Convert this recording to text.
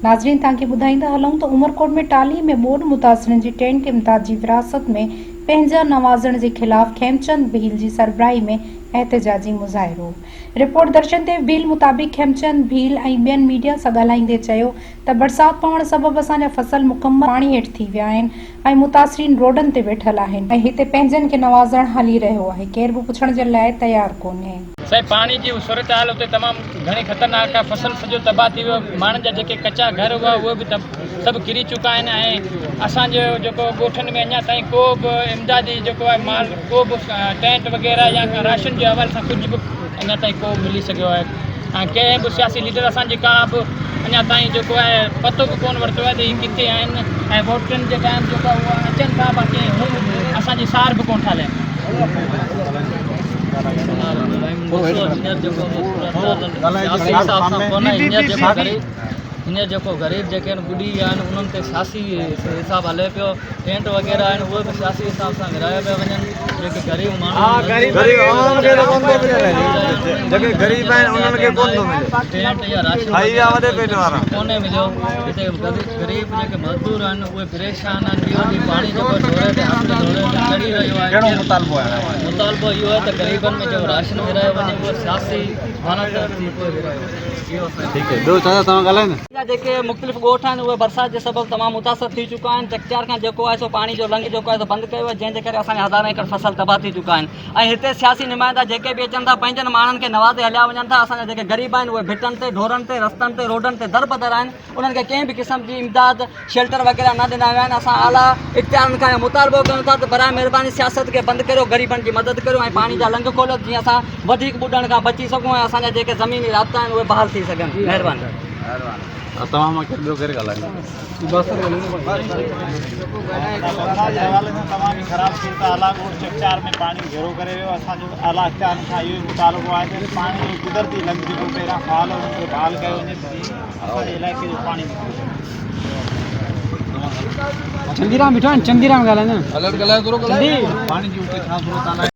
नाज़रीन तव्हांखे ॿुधाईंदा हलूं त उमरकोट में टाली में ॿोॾ मुतासिरनि जी टेंट इमदाद जी विरासत में पंहिंजा नवाज़ण जे ख़िलाफ़ खेमचंद भील जी सरबराही में एहतजाजी मुज़ाहिरो। रिपोर्ट दर्शन ते भील मुताबिक़ खेमचंद भील ऐं ॿियनि मीडिया सां ॻाल्हाईंदे चयो त बरसाति पवण सबबि असांजा फसल मुकमल पाणी हेठि थी विया आहिनि ऐं मुतासिरीन रोडनि ते वेठल आहिनि ऐं हिते पंहिंजनि खे नवाज़ण हली रहियो आहे। केर बि पुछण जे लाइ तयारु कोन्हे। साईं पानी जी सूरत हाल उते तमामु घणी ख़तरनाक आहे। फसल सॼो तबाह थी वियो। माण्हुनि जा जेके कचा घर हुआ उहे बि सभु किरी चुका आहिनि ऐं असांजो जेको ॻोठनि में अञा ताईं को बि इमदादी जेको आहे माल को बि टेंट वग़ैरह या राशन जे हवाले सां कुझु बि अञा ताईं को मिली सघियो आहे ऐं कंहिं बि सियासी लीडर असांजे का बि अञा ताईं जेको आहे पतो बि कोन वरितो आहे त इहे किथे आहिनि ऐं वोटनि जे टाइम जेको आहे उहा अचनि था बाक़ी असांजी सार बि कोन ठाहिनि। हींअर जेको ग़रीब जेके आहिनि ॿुॾी विया आहिनि उन्हनि ते सियासी हिसाब हले पियो। टेंट वग़ैरह आहिनि उहे बि सियासी हिसाब सां विराया पिया वञनि। जेके ग़रीब माण्हू जेके ग़रीब आहिनि उन्हनि खे कोन थो मिले टेंट या राशन कोन्हे मिलियो। हिते ग़रीब जेके मज़दूर आहिनि उहे परेशान आहिनि। ॾींहों ॾींहुं पाणी जेको ढोरे ते चढ़ी रहियो आहे। कहिड़ो मुतालबो इहो आहे त ग़रीबनि में जेको राशन विरायो वञे उहो सियासी हालत थी पियो विरायो। जेके मुख़्तलिफ़ ॻोठ आहिनि उहे बरसाति जे सबबि तमामु मुतासिर थी चुका आहिनि। चकचार खां जेको आहे सो पाणी जो लंघ जेको आहे सो बंदि कयो आहे जंहिंजे करे असांजा हज़ार एकड़ फसल तबाह थी चुका आहिनि ऐं हिते सियासी नुमाइंदा जेके बि अचनि था पंहिंजनि माण्हुनि खे नवाज़े हलिया वञनि था। असांजा जेके ग़रीब आहिनि उहे भिटनि ते ढोरनि ते रस्तनि ते रोडनि ते दर बदर आहिनि। उन्हनि खे कंहिं बि क़िस्म जी इमदाद शेल्टर वग़ैरह न ॾिना विया आहिनि। असां आला इख़्तियारनि खां मुतालबो कयूं था त बराए महिरबानी सियासत खे बंदि करियो, ग़रीबनि जी मदद करियो ऐं पाणी जा लंघ खोलियो जीअं असां वधीक ॿुॾण खां बची सघूं ऐं असांजा जेके ज़मीनी राब्ता आहिनि उहे बहाल थी सघनि। महिरबानी। तमामु ॿियो केरु ॻाल्हाईंदो तमामु ख़राब सूरत हाल आहे। चकचार में पाणी घेरो करे वियो। असांजो आला इख़्तियारनि खां इहो मुतालबो आहे त पाणी जो कुदरती लंघ जेको पहिरियां फाल हुनखे बहाल कयो वञे असांजे इलाइक़े जो पाणी। चंदीराम बीठो आहिनि। चंदीराम ॻाल्हाईंदा अलॻि ॻाल्हाए थोरो पाणी जी उते छा सूरत हाल आहे।